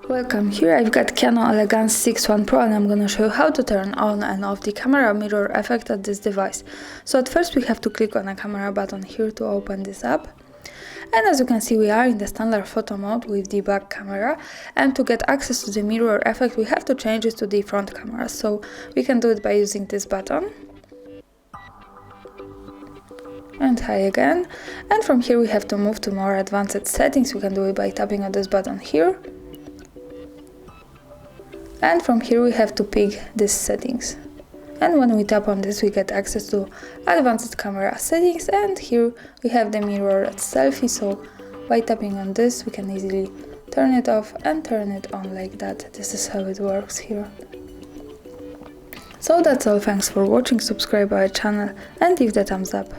Welcome, here I've got KIANO Elegance 6.1 Pro and I'm gonna show you how to turn on and off the camera mirror effect at this device. So at first we have to click on the camera button here to open this up. And as you can see, we are in the standard photo mode with the back camera, and to get access to the mirror effect we have to change it to the front camera. So we can do it by using this button. And hi again. And from here we have to move to more advanced settings. We can do it by tapping on this button here. And from here we have to pick these settings. And when we tap on this we get access to advanced camera settings, and here we have the mirror selfie. So by tapping on this we can easily turn it off and turn it on like that. This is how it works here. So that's all, thanks for watching, subscribe our channel and leave the thumbs up.